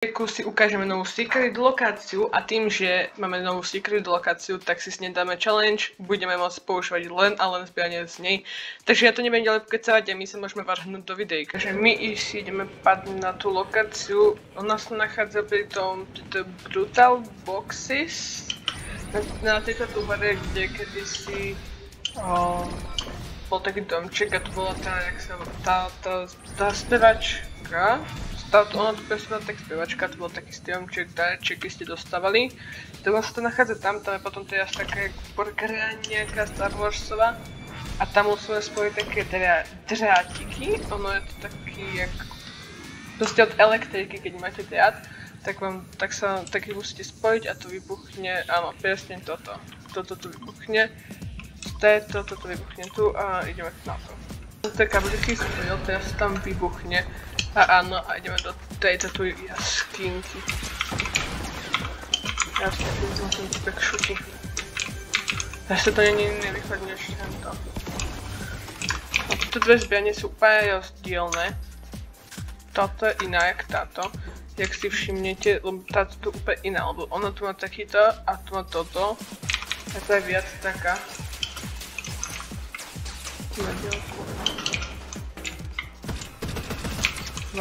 Si ukážeme novú secret lokáciu a tým, že máme novú secret lokáciu, tak si s nej dáme challenge, budeme môcť používať len a len zbieranie z nej. Takže ja to nebudem ďalej pokecávať a my sa môžeme vrhnúť do videjka. Takže my si ideme padnúť na tú lokáciu, ona sa nachádza pri tom Brutal Boxes, na tejto túbare, kde kedysi bol taký domček a tu bola tá spevačka. Ona tu presúvala tak spevačka, to bol taký stromček, darčeky ste dostávali. To sa to nachádza tam je potom teraz taká burgeria nejaká Star Warsová. A tam musíme spojiť také drátiky, ono je to taký jak... Proste od elektriky, keď máte drát, tak ich musíte spojiť a to vybuchne, áno, presne toto. Toto tu vybuchne, toto vybuchne tu a ideme na to. Tie kabličky spojil, teraz tam vybuchne. A áno, a ideme do tejto tu jaskinky. Jasne, tu som si tak šutí. Zase to nie je nevýchodne než tento. A tieto dve zbranie sú úplne rozdielne. Toto je iná jak táto. Jak si všimnete, lebo táto tu úplne iná, lebo ona tu má takýto a tu má toto. A to je viac taká. Na dielku. 20.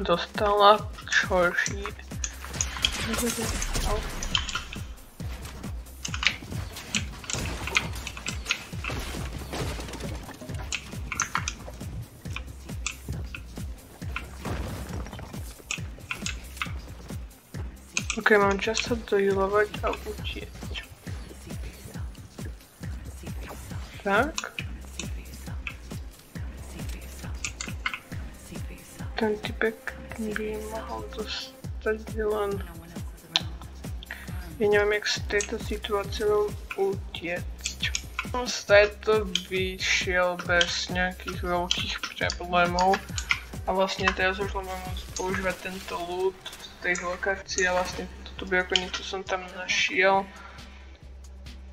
Dostala čoší. Ok, mám čas sa dohealovať a utiecť. Tak. Ten typek by mohol dostať len... Ja neviem, jak z tejto situácie utiecť. Z tejto vyšiel bez nejakých veľkých problémov. A vlastne teraz už len mám používať tento loot tej lokácie a vlastne túto biokonicu som tam našiel.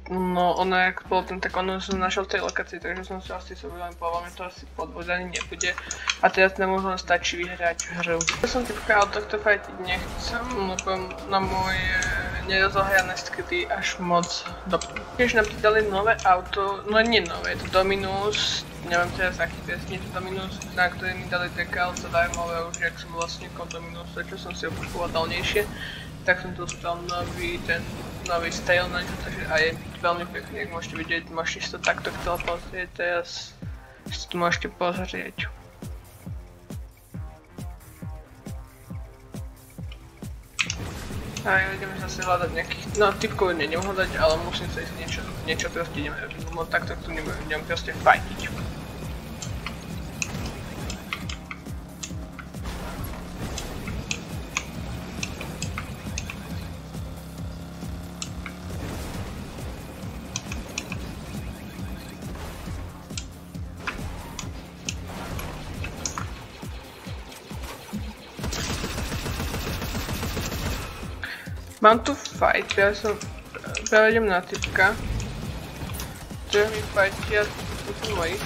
No ono jak bolo ten, tak ono som našiel v tej lokácii, takže som si asi len povedal, že to asi podvod ani nebude. A teraz nám už len stačí vyhrať hru. Ja som typka od tohto fightiť nechcem, lebo na moje nerozohrané skrity až moc dobré. Tiež nám dali nové auto, no nie nové, je to Dominus. Neviem teraz aký presne je to Dominus, na ktorý mi dali decal zadarmové už, jak som vlastne kol Dominus, čo som si okupoval dávnejšie, tak som dostal nový style na ňu, takže aj je veľmi pekný, jak môžete vidieť, môžete si to takto chcel pozrieť, teraz si to môžete pozrieť. A ideme zase hľadať nejakých, no typkov neviem hľadať, ale musím sa ísť niečo proste ideme robiť, no takto tu idem proste fightiť. Mám tu fight, ja idem na typka. Čo mi fightia, tu sú moji.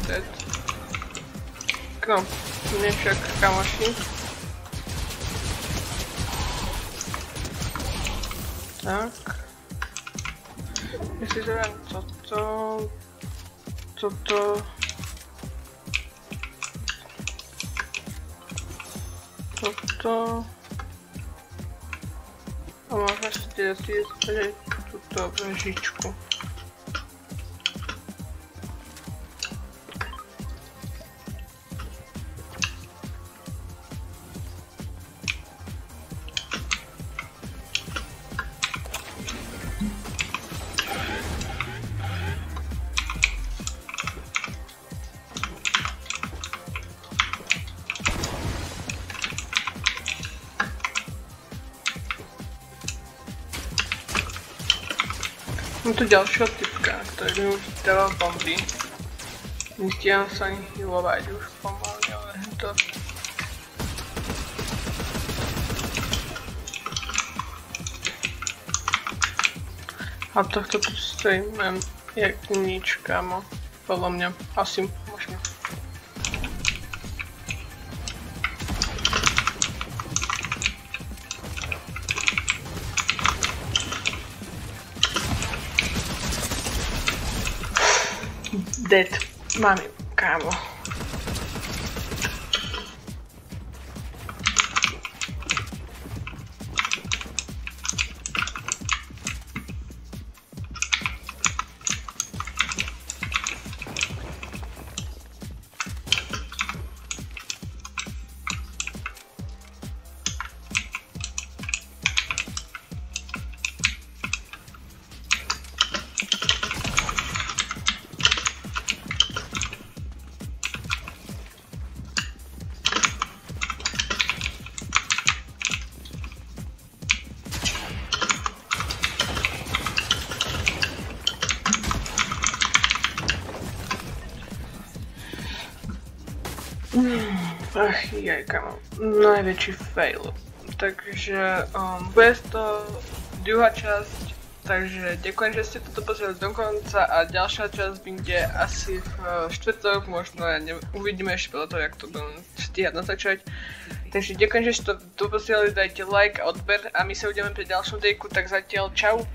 Dead. No, nie však kamoši. Tak. Ja si zaujem toto. A možno si teraz zjesť túto vežičku. Mám tu ďalšieho typka, ktorý mi už dával bomby. Nestiam sa ani healovať už pomaly, ale to... A tohto tu stojím, jak nič, kámo. Podľa mňa. Asi, možno. Dead. Mám ju, kámo. Ach, jajka, najväčší fail. Takže bude to druhá časť, takže ďakujem, že ste toto pozreli do konca a ďalšia časť bude asi v štvrtok, možno uvidíme ešte podľa toho, jak to budem stíhať natáčať. Takže ďakujem, že ste to pozreli, dajte like a odber a my sa uvidíme pri ďalšom dejku, tak zatiaľ čau.